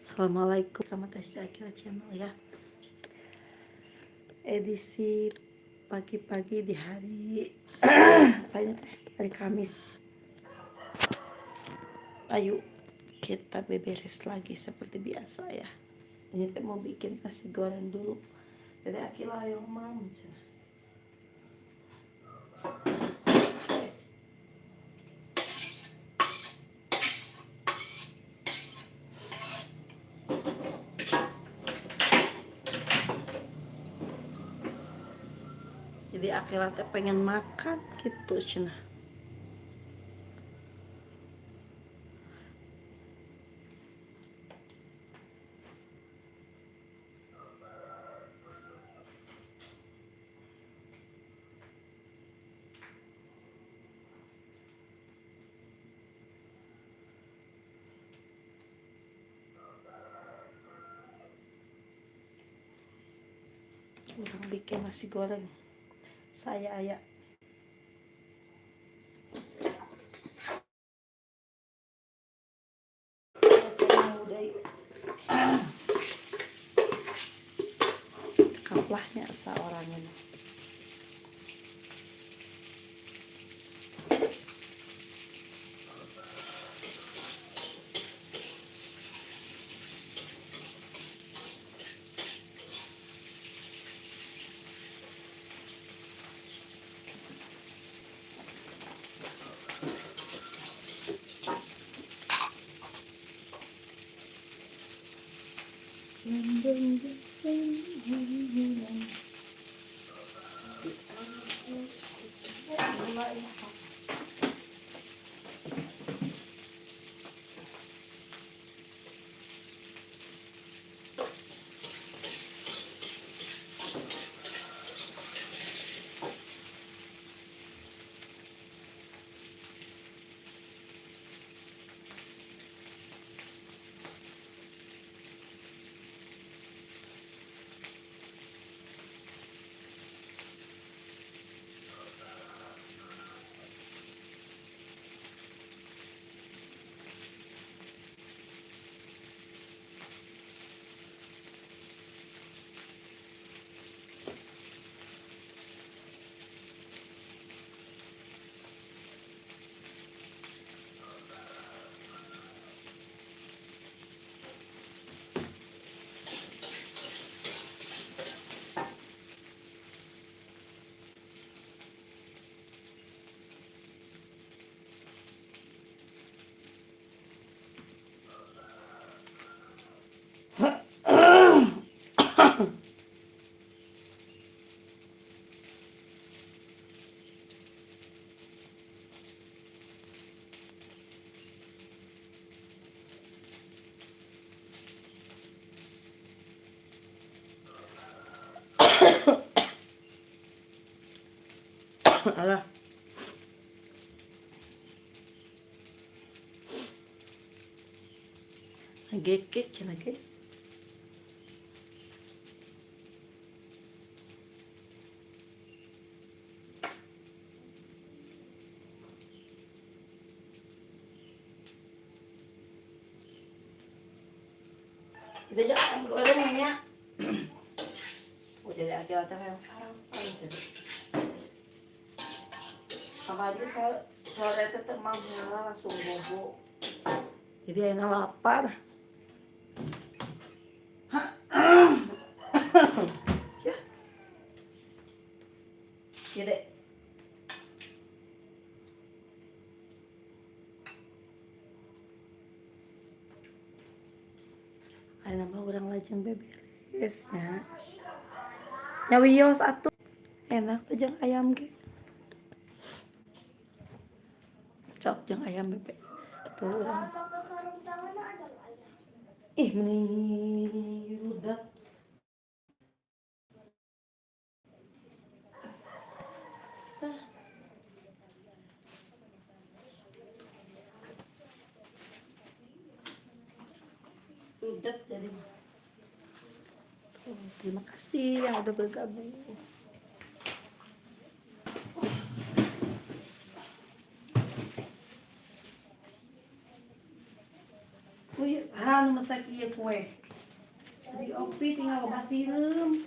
Assalamualaikum, sama Teh Akila channel ya. Edisi pagi-pagi di hari hari Kamis. Ayo kita beberes lagi seperti biasa ya. Ini teh mau bikin nasi goreng dulu. Jadi Akila yang mau. Jadi Akila teh pengen makan gitu cenah. Orang bikin nasi goreng. Saya ayah kaplahnya seorang ini. Alah. Gekek cenah guys. Kita jangan gorengnya. Oh, jadi Akila teh yang sarapan jadi. Kamari sore teh mau langsung bobo. Jadi enak lapar. Ya. Ya dek. Ada nama orang lajeng beberesnya. Nyawios atuh. Enak tuh jeung ayam ge. Cok jeung ayam bebek. Tuh urang. Ih, meni rudak. Rudak jadi. Terima kasih yang udah bergabung. Oh yes, Kumaha nu masak ieu kue. Jadi opi tinggal basieum.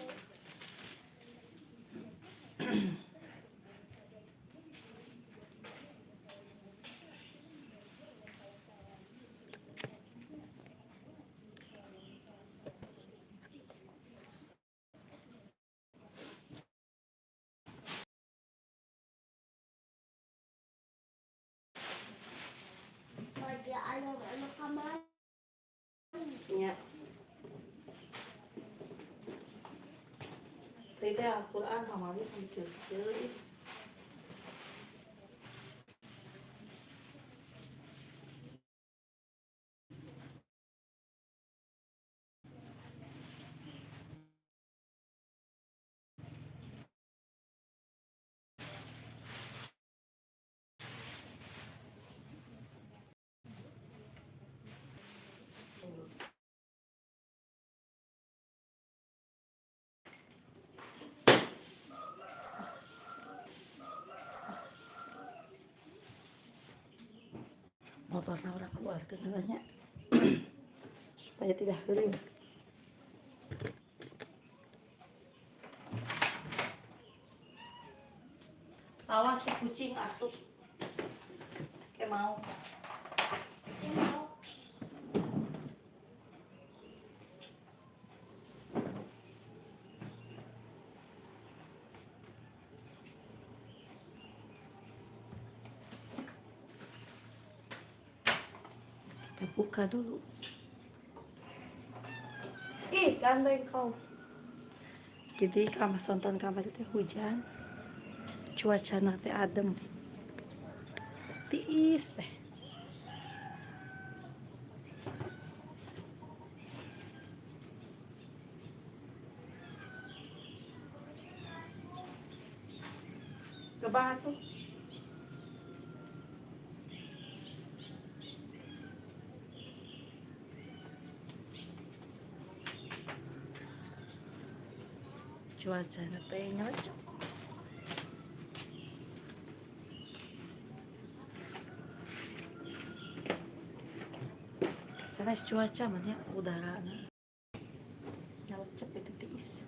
Ya. Tidak Al-Quran pamali kecil-kecil. Motornya udah keluar kendalanya supaya tidak kering. Awas si kucing asup. Kayak mau. Kita buka dulu. Ih, gandeng kau. Jadi kamar sonton kamar itu hujan. Cuaca nanti adem. Tiis teh. Kebahat tuh. Cuaca nanti nyocok. Sana cuaca mana udara nyocok itu tiis.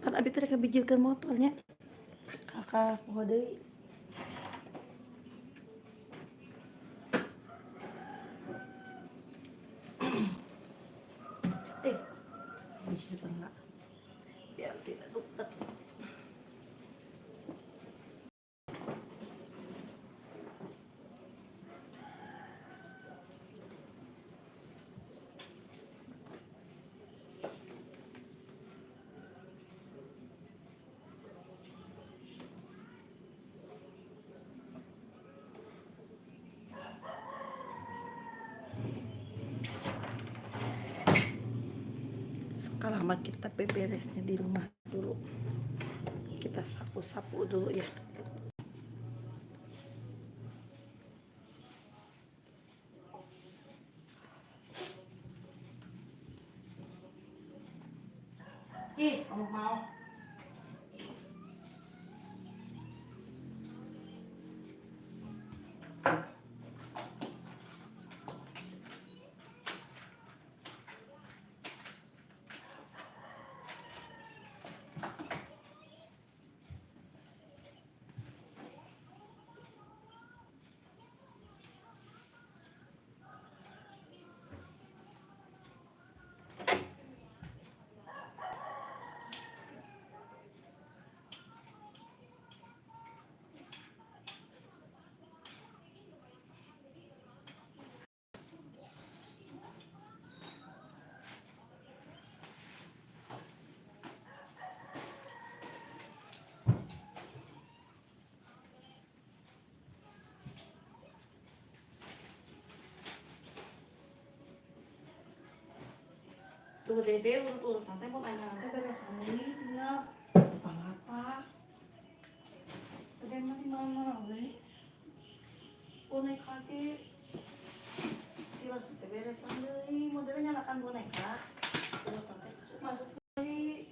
Kan abi teh kabijilkeun motornya. Kakak poho deui. Bisa enggak? Biar tidak lupa. Sekarang mah kita beberesnya di rumah dulu. Kita sapu-sapu dulu ya. Ih, kamu mau? tuh dede urut-urut nanti mau nanya nanti beres ini tinggal apa ada yang di mana nih boneka di tilas itu beres lagi modelnya nyalakan boneka urut nanti masuk lagi.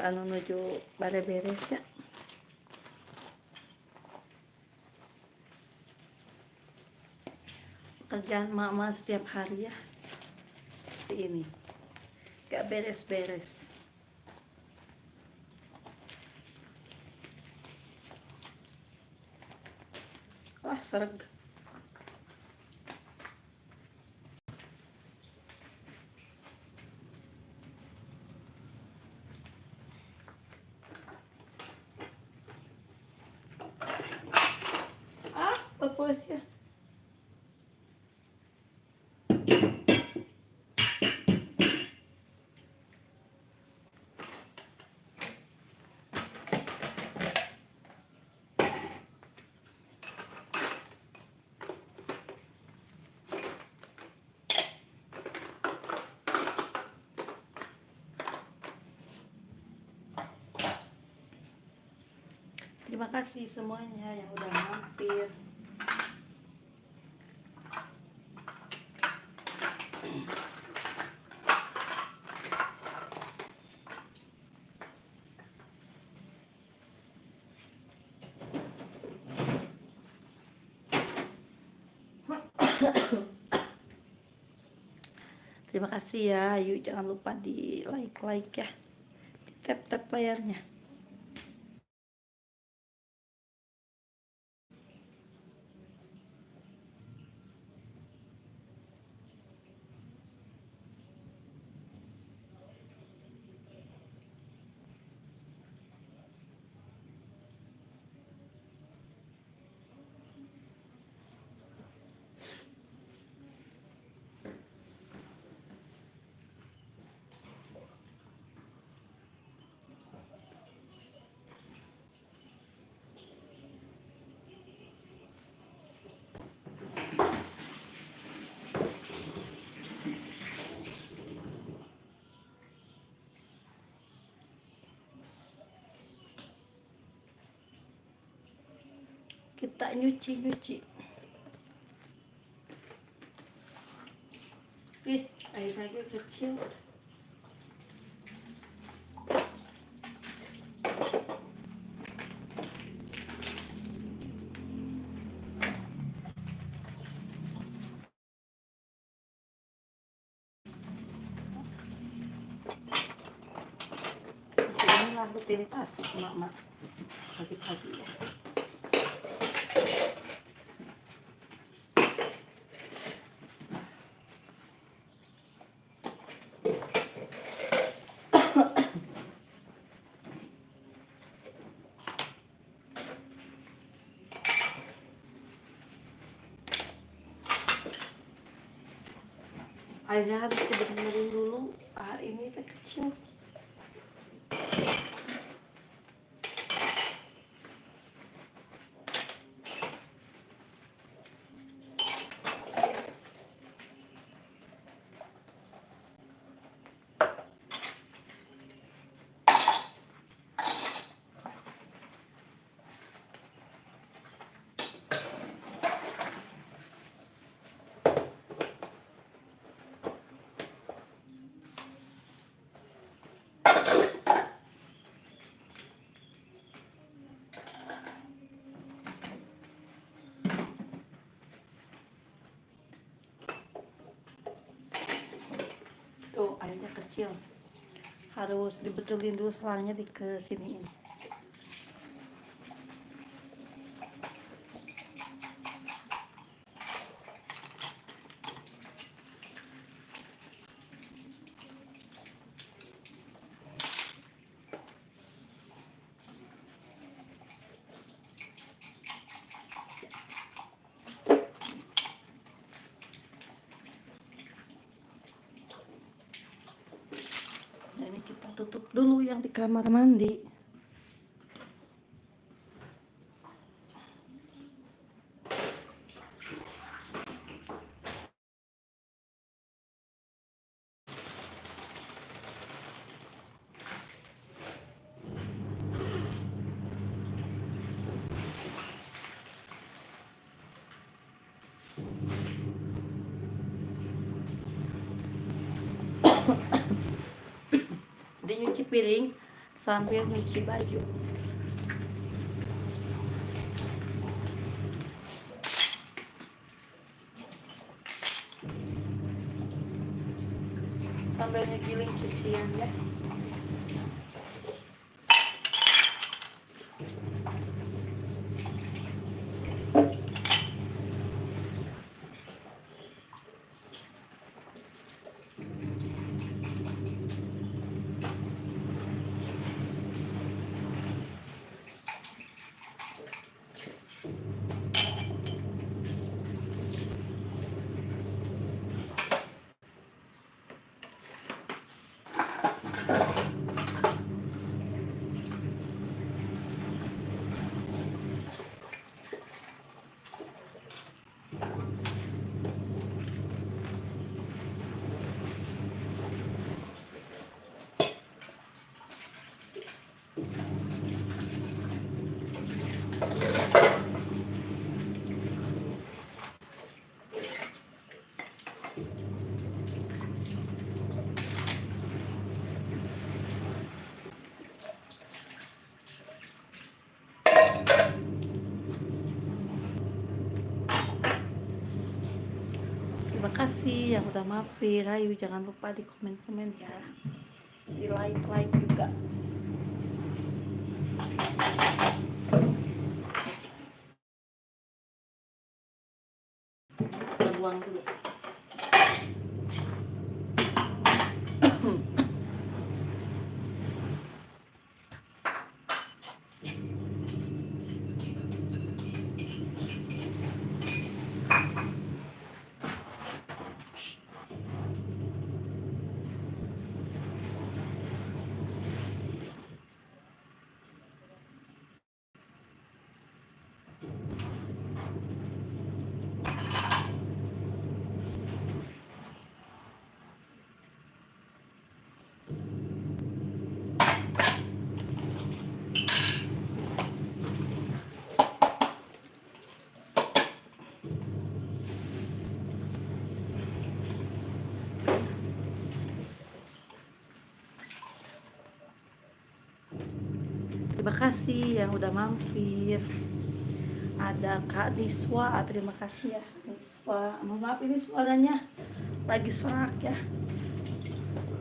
Anu nuju beres ya. Kerjaan mama setiap hari ya. Seperti ini. Gak beres-beres. Wah, sereg. Bagus ya. Terima kasih semuanya yang udah mampir. Terima kasih ya. Yuk jangan lupa di like ya. Di tap layarnya. Kita nyuci. Air lagi kecil. Inilah rutinitas mak pagi-pagi ya. Airnya harus dibenerin dulu. Ini kecil. kecil. Harus dibetulin dulu selangnya di kesiniin. Nah, ini kita tutup dulu yang di kamar mandi. Dia nyuci piring sambil nyuci baju. Sambil ngegiling cucian ya. Terima kasih yang udah mampir. Ayo jangan lupa di komen-komen ya, di like juga. Kita buang dulu. Terima kasih yang udah mampir. Ada Kak Niswa, terima kasih ya Kak Niswa. Mohon maaf ini suaranya lagi serak ya,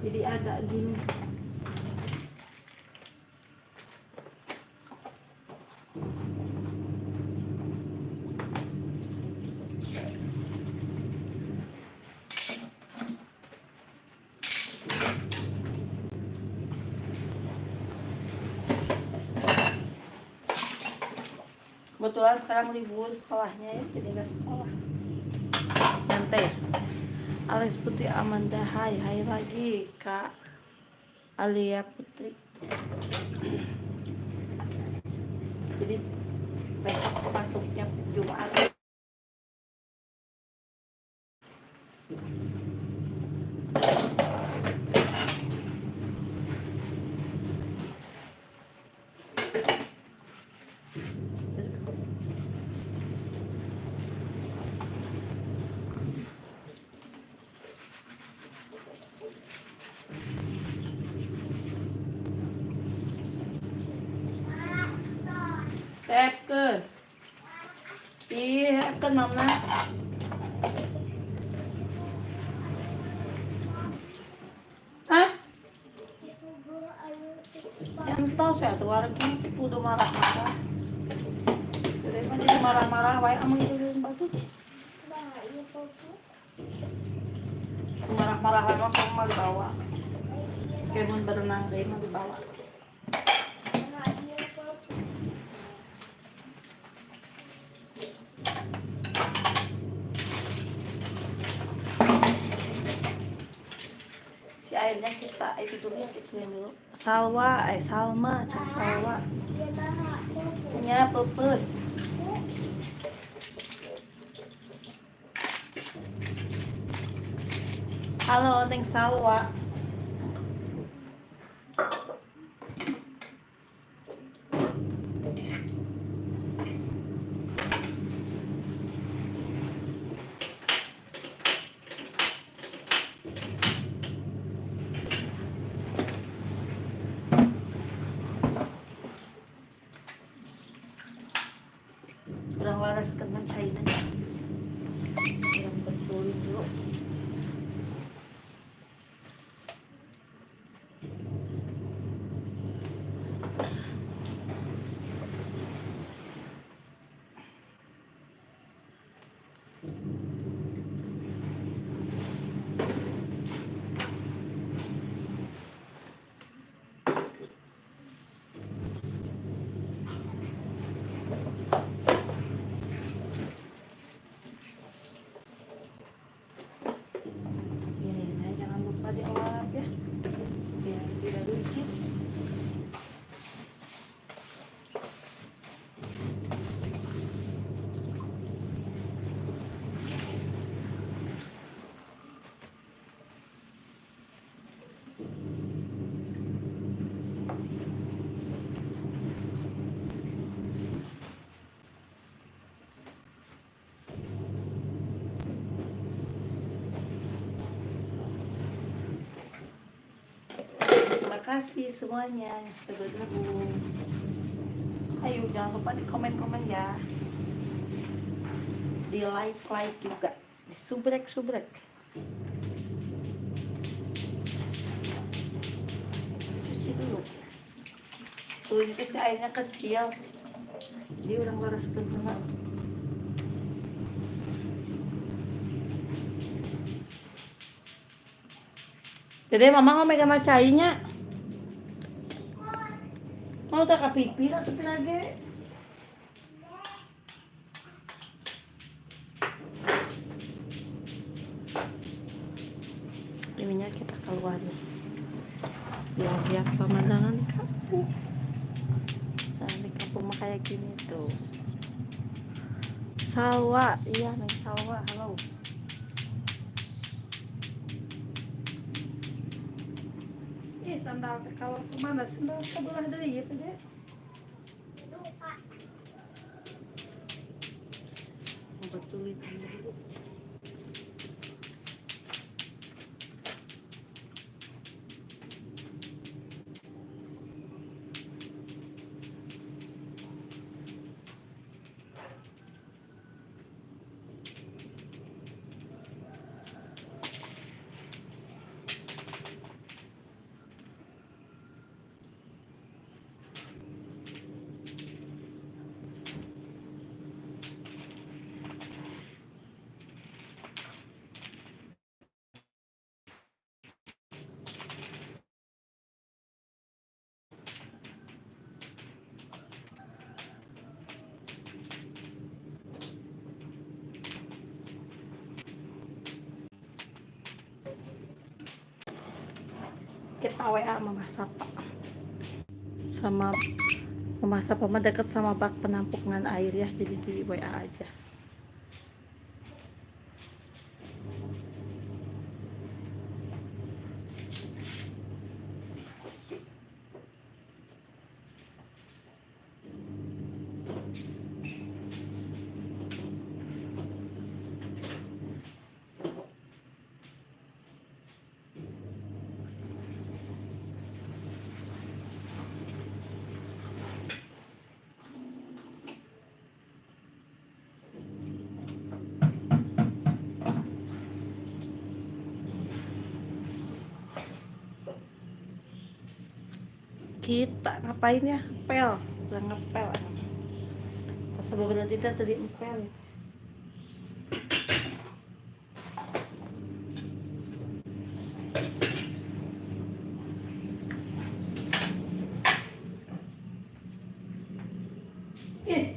jadi agak gini. Kebetulan sekarang libur sekolahnya ya, jadi nggak sekolah. Nanti Alex Putri Amanda, hai lagi Kak Alia Putri. Jadi besok masuknya Jumat. Second. Iya, kan mama. Hah? Yan to saya tuh warung ini udah marah-marah. Jadi mah jadi marah-marah wae amang itu batu. Marah-marah wae mah mau dibawa. Kayak mun berenang deh mau dibawa. Si airnya kita itu dulu Salma, cak Salwa. Punya pupus. Halo, Neng Salwa. Kurang waras dengan China. Kurang betul dulu. Ini jangan lupa diolah ya. Biar tidak licin. Terima kasih semuanya yang sudah bergabung. Ayo jangan lupa di komen-komen ya. Di like juga. Di subrek. Cuci dulu. Tuh ini sih airnya kecil. Dia udah waras kena. Jadi mama mau megang macainya. Mau tak kapipi lah tapi lagi. Ininya kita keluar nih. Lihat pemandangan kampung. Nah, di kampung mah kayak gini tuh. Salwa, iya nih Salwa, halo. Sandal kalau kemana sandal sebelah dari itu deh. Betul itu. Kita WA Mama Sapa sama Mama Sapa mah deket sama bak penampungan air ya, jadi di WA aja. kita ngapain ya, pel udah ngepel pas beberapa tidak tadi empel. Is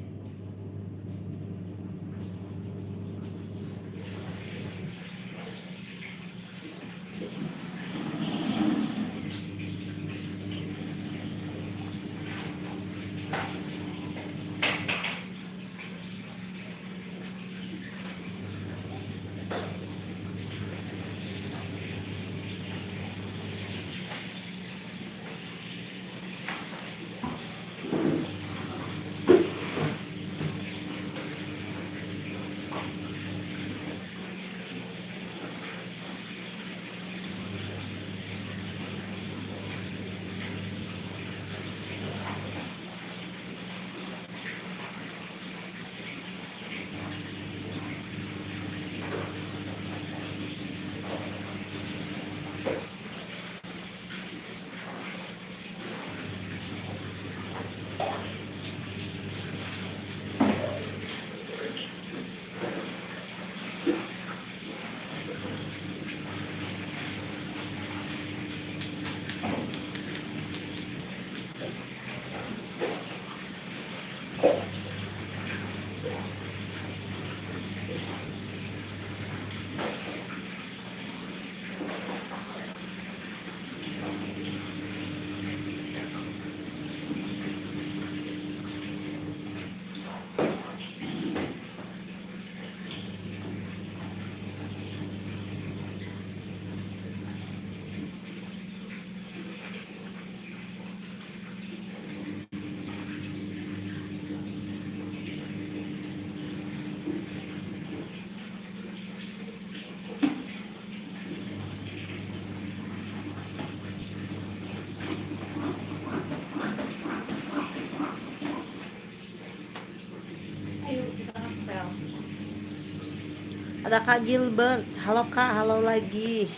ada Kak Gilbert. Halo Kak, halo lagi.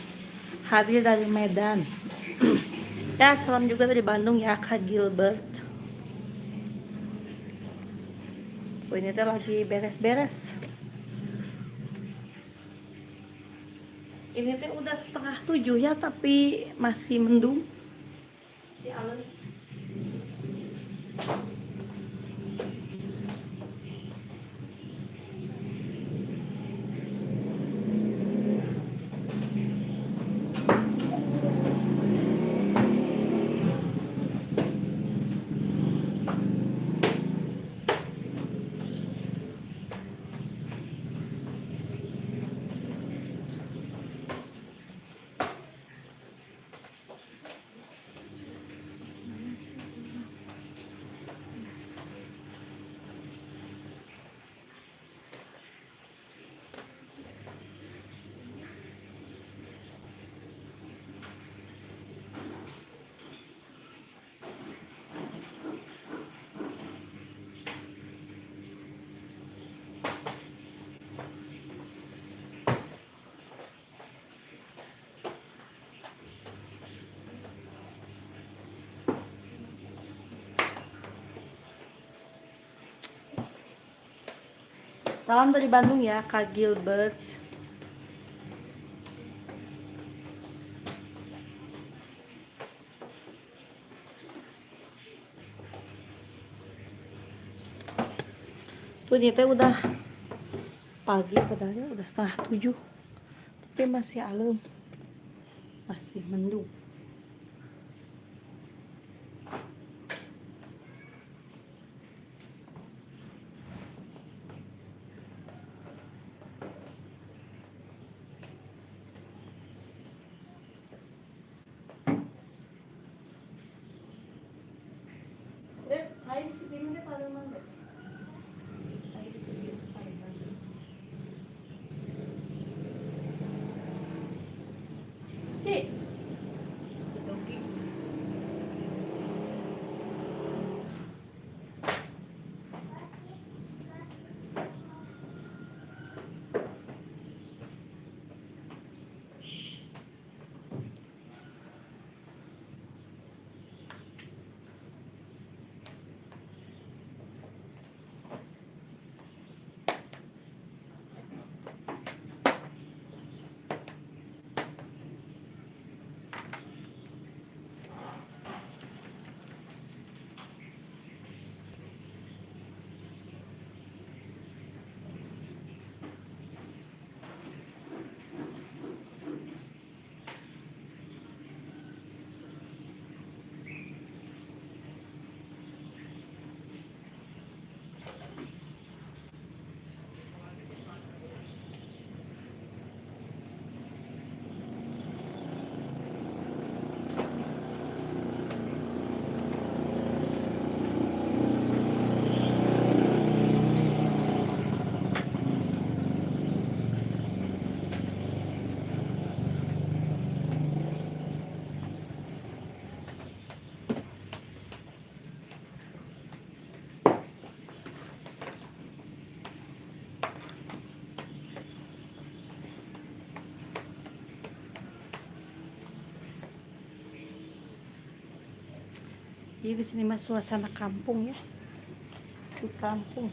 Hadir dari Medan. Ya, salam juga dari Bandung ya Kak Gilbert. Ini teh lagi beres-beres. Ini teh udah 6:30 ya, tapi masih mendung. Si Alun. Salam dari Bandung ya Kak Gilbert. Tuh ini teh udah pagi padahal udah 6:30, tapi masih alum, masih mendung. Saya di sini pada mana? Saya di sini pada mana? Si. Oke. Jadi di sini mah suasana kampung ya, di kampung.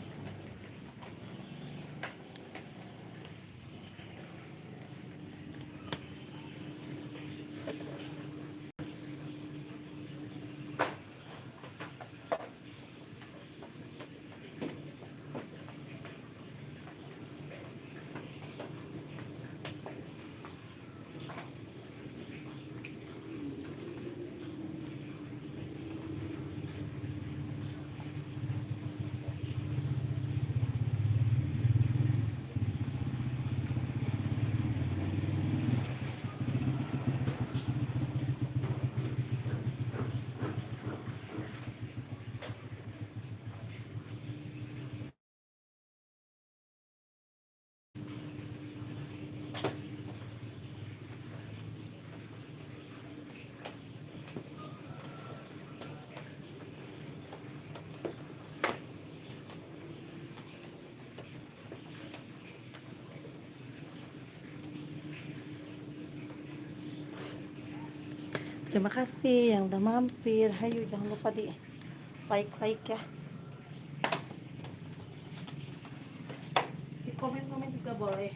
Terima kasih yang udah mampir. Hayu, jangan lupa di like ya. Di komen-komen juga boleh.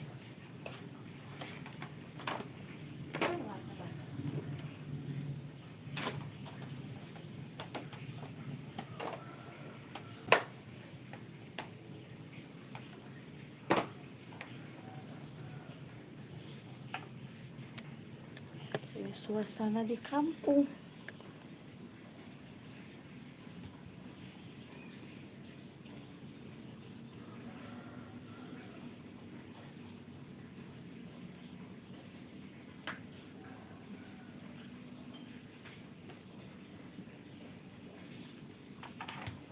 Ini suasana di kampung.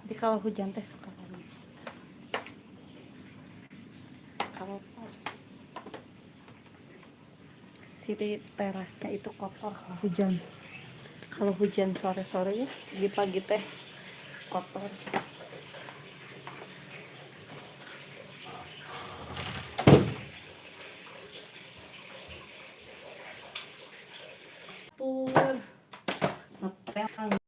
Jadi kalau hujan teh suka banget. Kalau sini terasnya itu kotor kalau hujan. Kalau hujan sore-sore ya, pagi-pagi teh kotor. Pur, ngepel.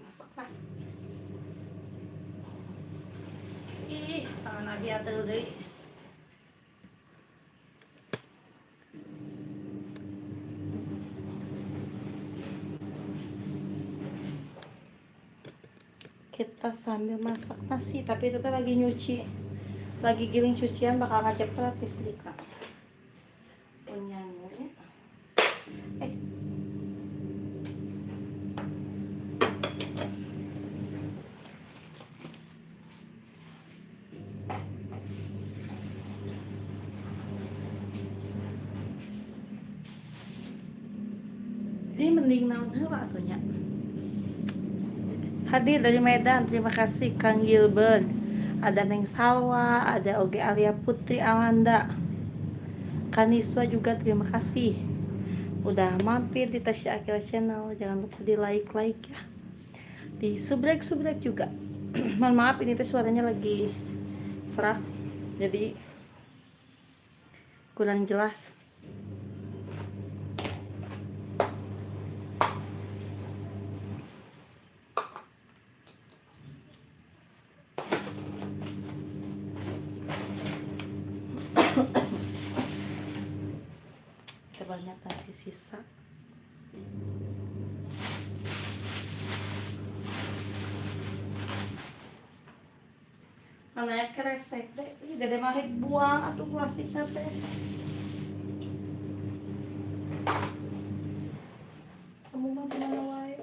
Masak pas. Ih, tangan Nadia atuh deui. Kita sambil masak nasi, tapi itu lagi nyuci, lagi giling cucian, bakal ngacepret listrika. Punya ya. Jadi mending naon heula atunya. Hadir dari Medan, terima kasih Kang Gilbert. Ada Neng Salwa, ada Oge Alia Putri Amanda. Kaniswa juga terima kasih. Udah mampir di Tasya Akila Channel, jangan lupa di like ya. Di subrek juga. Mohon maaf ini teh suaranya lagi serak, jadi kurang jelas. Banyak nasi sisa. Mana ya keresek deh, gede marik buang atau plastiknya teh. Kamu mah gimana wae?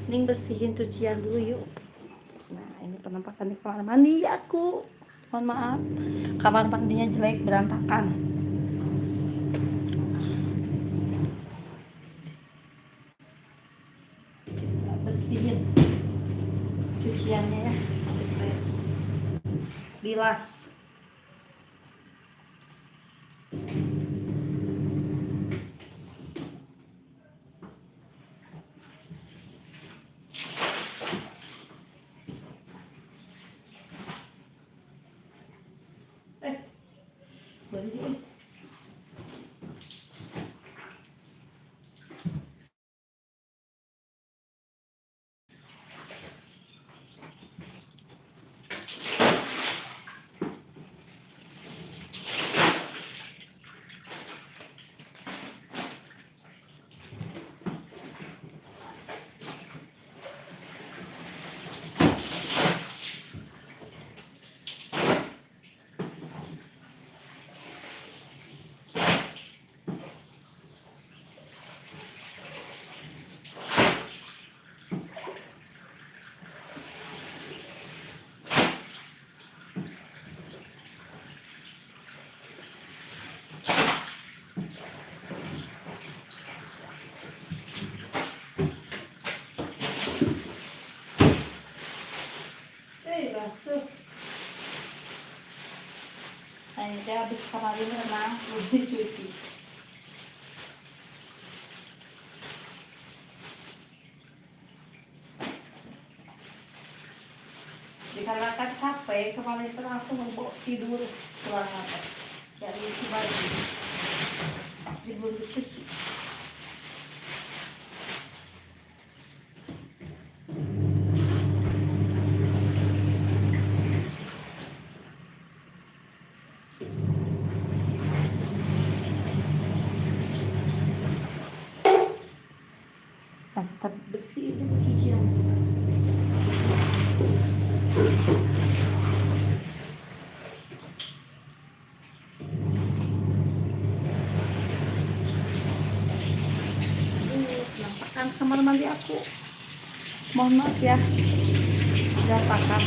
Ning bersihin cucian dulu yuk. Nah ini penampakan di kamar mandi aku. Mohon maaf, kamar mandinya jelek berantakan. Bersihin cuciannya ya, bilas. Beli. Basuh. Nah ini habis kemarin renang, belum dicuci. Dikarenakan capek, kemarin itu langsung mau tidur pulang apa? Jadi isi baju, belum dicuci. Tetap bersih itu cucian. Nampakkan kamar mandi aku. Mohon maaf ya, udah pakai.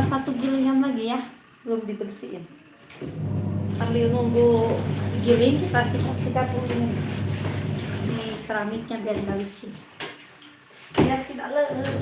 satu gilingan lagi ya, belum dibersihin. Sambil nunggu giling kita sikat-sikat dulu ini si keramiknya biar nggak licin, biar tidak leher.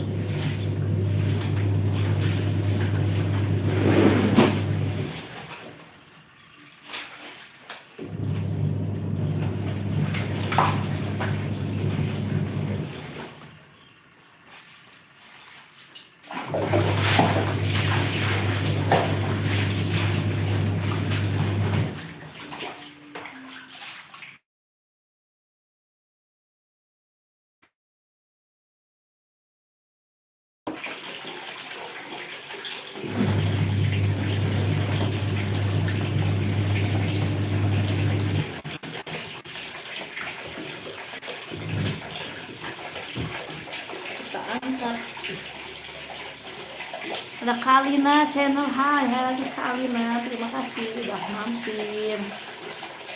Ada Kalina channel, hai lagi Kalina, terima kasih udah mampir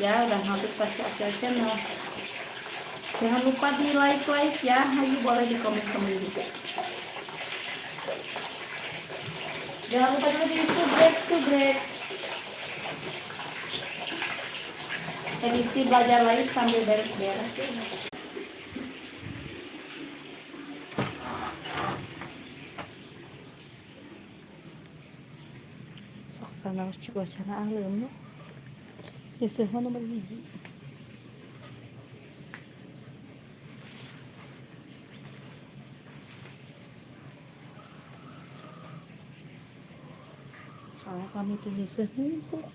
ya, udah mampir pasti Asia channel. Jangan lupa di like ya, ayo boleh di komen juga. Jangan lupa juga di subrek edisi belajar lain sambil beres-beres ya. Sana cuaca alam no, ya nomor hiji. Soalnya kami tuh numpuk.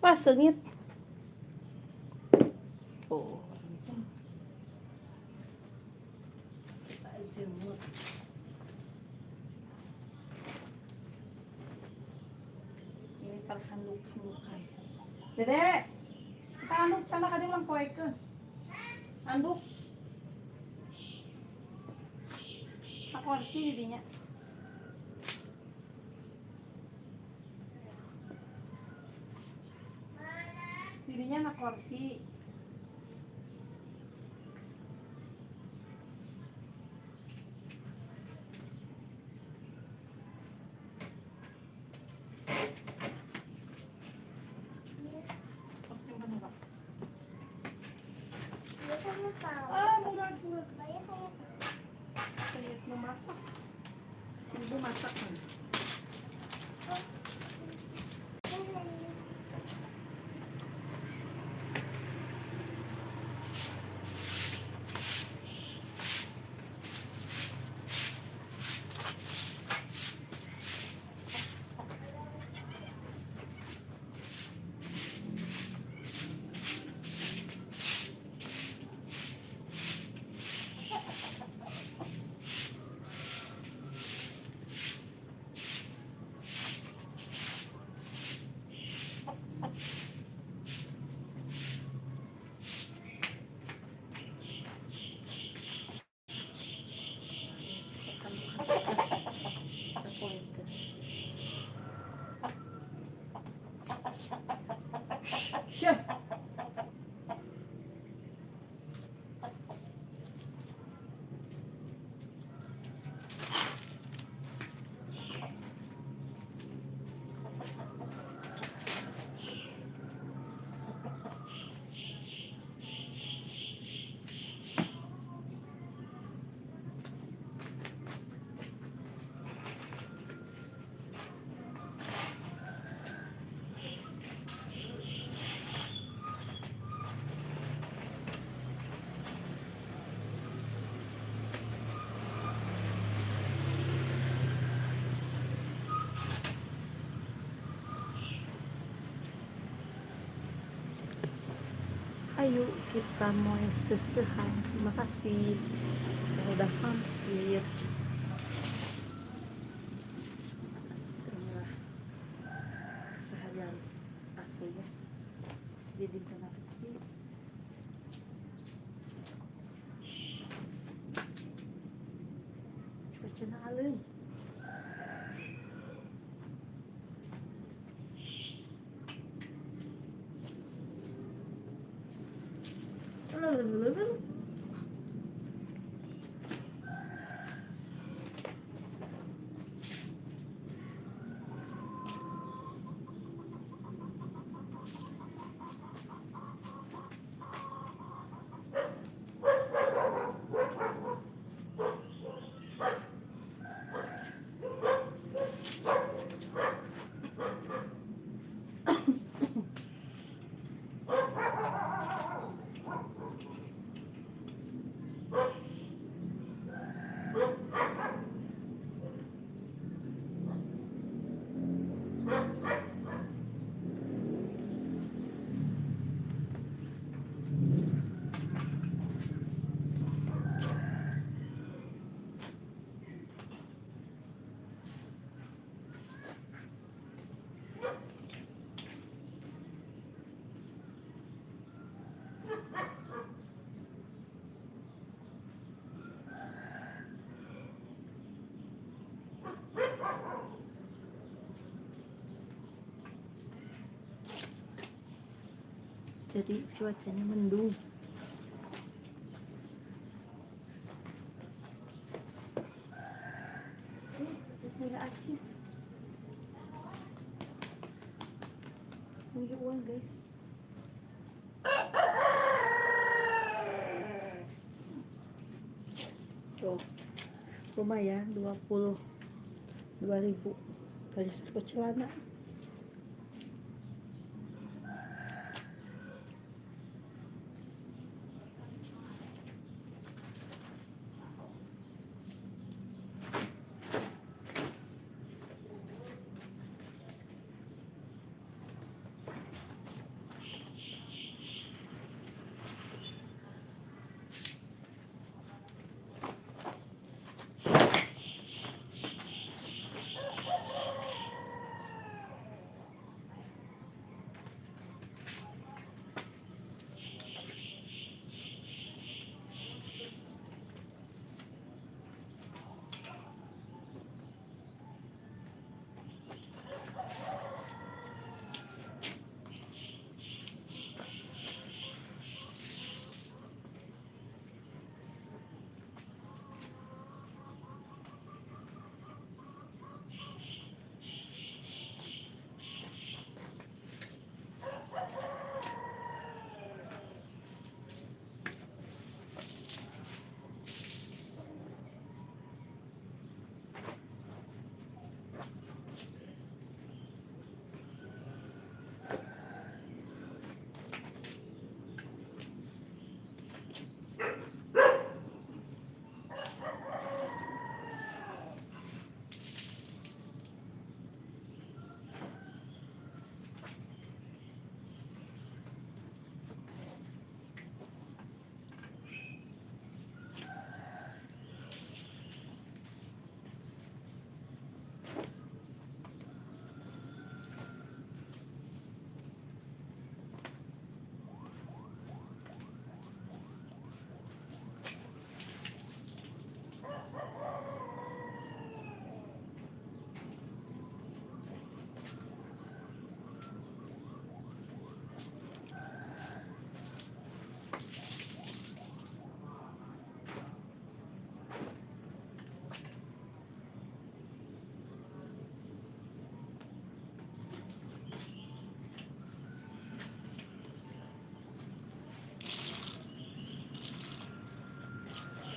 Wah sengit. Oh. Ini handuk-handukan. Dede, kita anduk sana ka lang koikeun. Anduk. Aku kursi didinya. Didinya na kursi. Masak, si ibu masak kan. Ayo kita mau sesehan. Terima kasih yang udah mampir. Setelah keseharian aku ya, jadi kena kecil. Cuaca alim. Jadi cuacanya mendung. Punya acis. Punya uang guys. Tuh, lumayan 22.000 dari satu celana.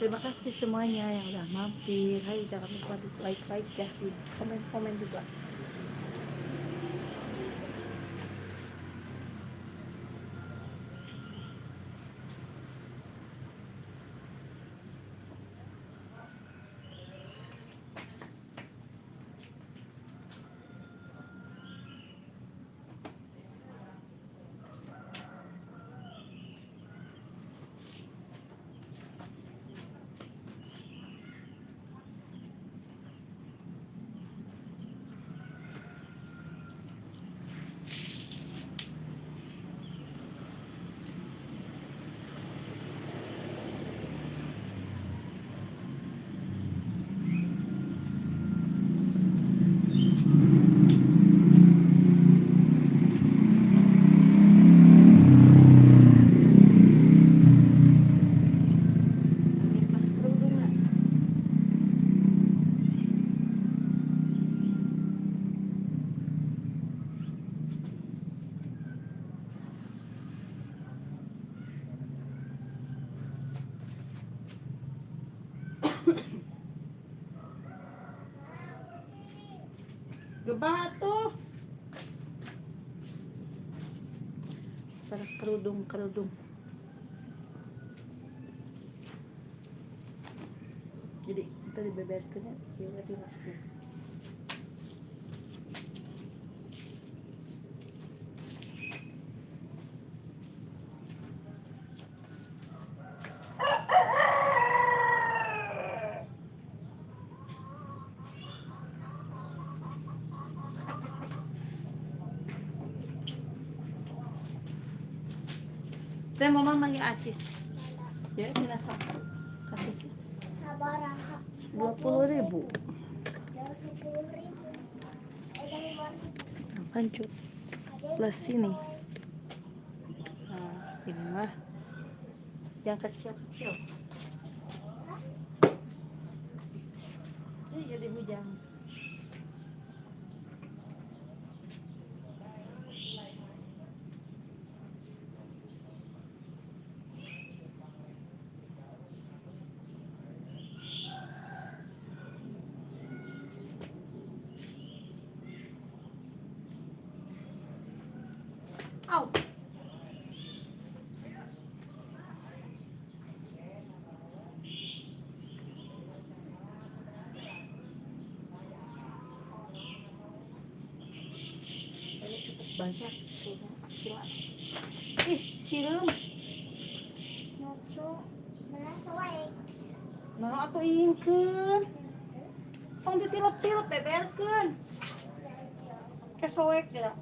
Terima kasih semuanya yang udah mampir. Hai, jangan lupa di like ya, di komen juga. Gebah tuh. Kerudung. Jadi kita dibeberkan ya, lebih waktu. Teh mama manggil Acis. Ya, kita satu. Kasih Sabar, 20.000. 10.000. Dari mana? Pancut plus ini. Nah, ini mah yang kecil-kecil. Ini jadi hujan. Au. Ini cukup banyak. Gila. Ih, siram. Nyoco. Mana soek? Nah, aku ingkeun. Tong ditilep-tilep beberkeun. Kesoek ya.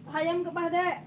Hayam kepah dek.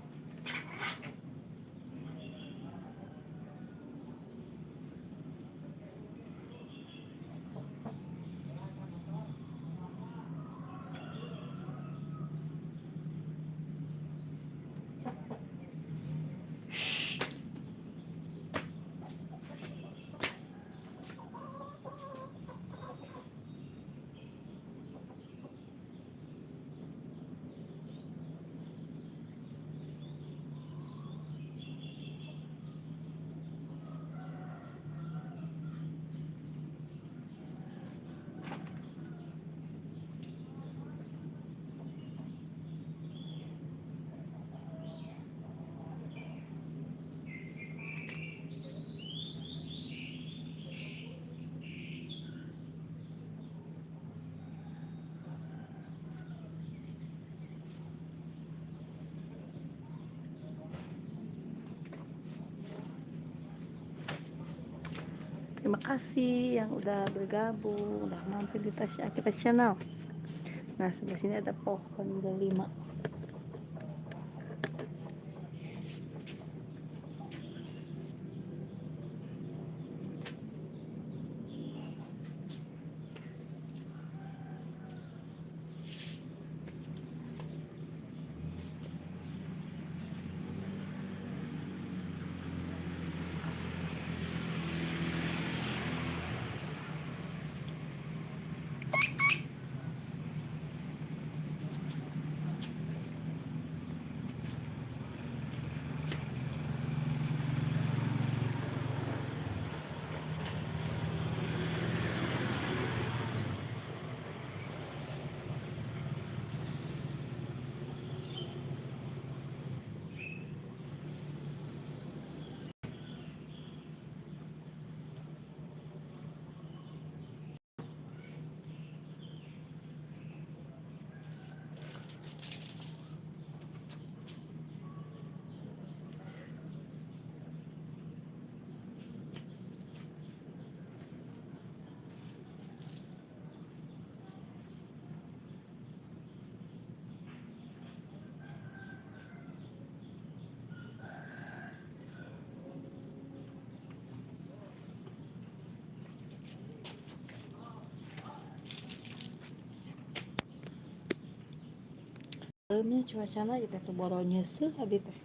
Terima kasih yang udah bergabung, udah mampir di Tasya kita channel. Nah, sebelah sini ada pohon delima. Malamnya cuacanya kita tuh boronya sehadi teh.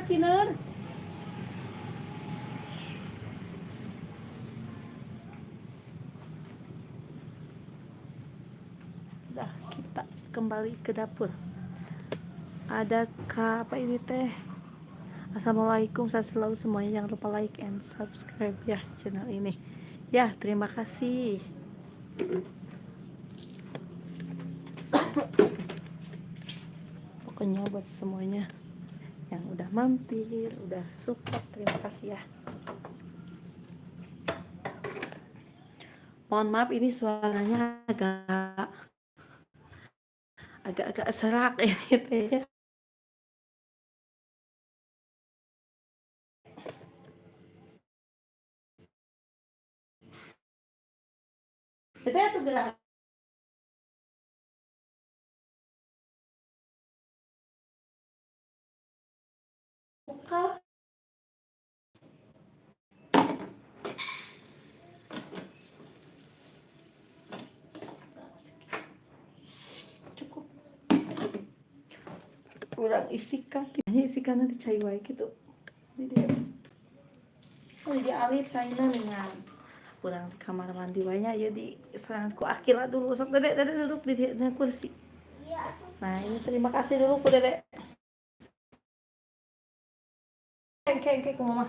Ciner. Udah, kita kembali ke dapur. Ada apa ini teh? Assalamualaikum, saya selalu semuanya, jangan lupa like and subscribe ya channel ini. Ya, terima kasih. Pokoknya buat semuanya yang udah mampir, udah support, terima kasih ya. Mohon maaf ini suaranya agak serak ini teh. Kita tuh gerak. Buka. Cukup. Kurang isikan. Ini isikannya dicai wae gitu. Jadi alit China dengan kurang di kamar mandi wanya ya di seranganku Akila dulu sok dedek duduk di kursi. Iya. Nah ini terima kasih dulu ku dedek. Kek ku mama.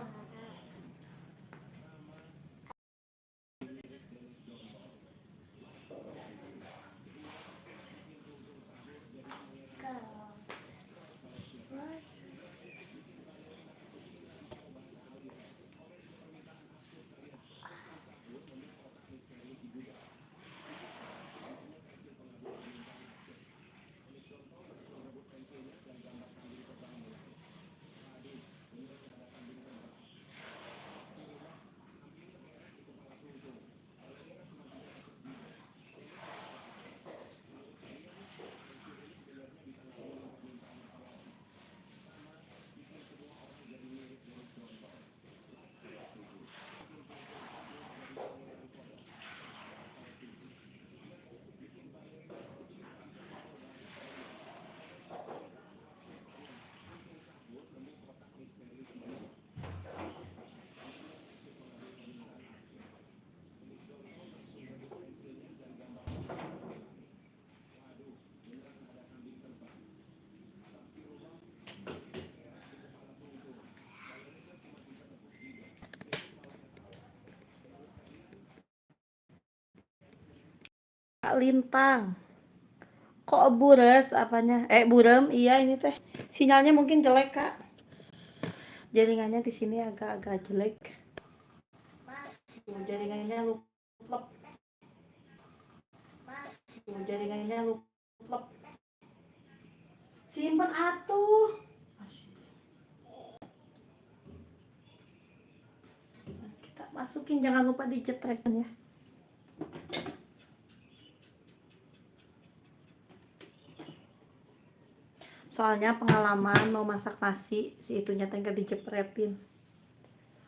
Kak Lintang. Kok bures apanya? Burem, iya ini teh. Sinyalnya mungkin jelek, Kak. Jaringannya di sini agak-agak jelek. Jaringannya luplep. Jaringannya luplep. Simpen atuh. Kita masukin, jangan lupa dicetrek ya. Soalnya pengalaman mau masak nasi, si itunya teh dijepretin.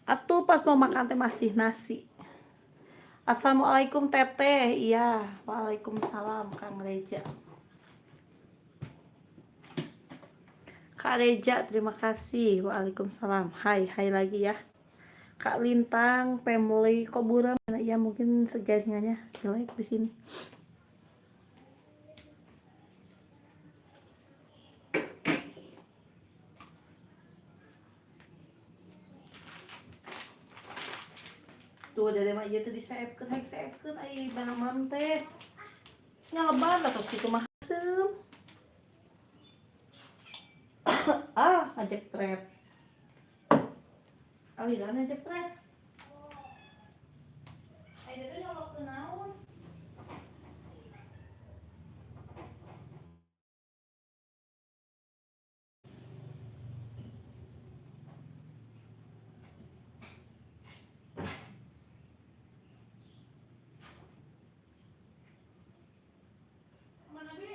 Atuh pas mau makan teh masih nasi. Assalamualaikum Teteh. Iya, waalaikumsalam Kang Reja. Kak Reja, terima kasih. Waalaikumsalam. Hai lagi ya. Kak Lintang, family kok buram? Ya mungkin sejaringannya jelek di sini. Tuh dari mah ieu teh disaepkeun, hayang saepkeun ai banaman teh. Nyaleban atuh kitu mah seum. Ajak pret. Aliran ajak pret. Ai teh nyolok teu naon. Mana bi?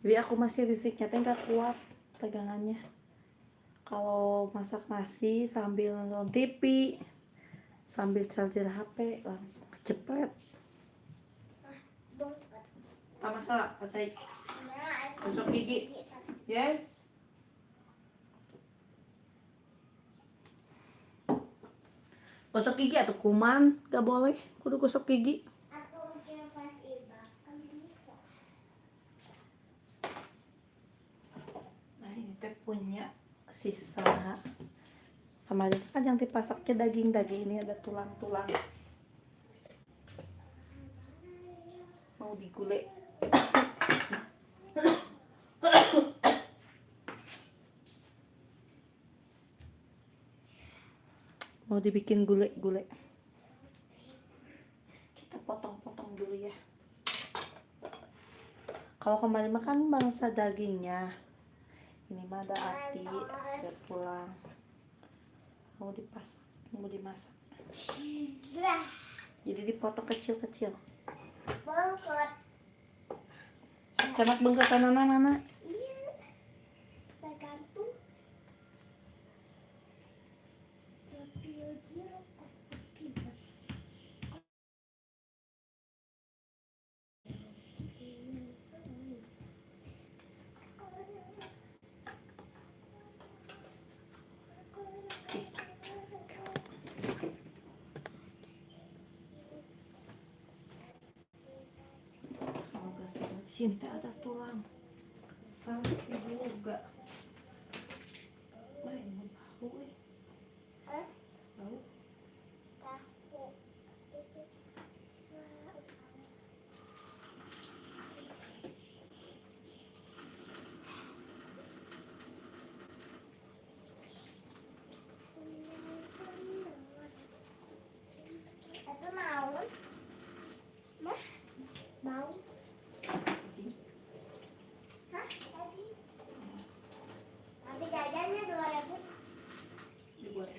Jadi aku masih listriknya teh nggak kuat tegangannya. Kalau masak nasi sambil nonton TV, sambil charger HP langsung cepet. Bongkar. Tak masalah, percaya. Nah, Gosok gigi. Ya. Gosok gigi atau kuman, gak boleh. Kudu gosok gigi. atau mungkin pas iba kan bisa. Nah ini teh punya sisa. Kemarin kan yang dipasaknya daging-daging, ini ada tulang-tulang. Mau digulai. Mau dibikin gulai-gulai. Kita potong-potong dulu ya. Kalau kemarin makan bangsa dagingnya. Ini mah ada ati, ada tulang. Mau dimasak. Dah, Jadi dipotong kecil-kecil. bongkar. Kenak bengkak kanan-kanan. Iya. Tergantung. Tapi ujir tiba. Kalau gak salah di sini tak ada tulang. Sampai juga. Wah ini mau bau Hah? Bau. Tahu. Itu mau? Mah? Mau? Hah? Tadi? Tapi jajannya 2.000. Dibuat.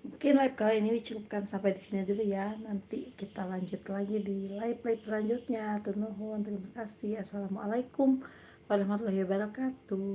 Mungkin live kali ini dicukupkan sampai di sini dulu ya. Nanti kita lanjut lagi di live selanjutnya. Terima kasih. Assalamualaikum warahmatullahi wabarakatuh.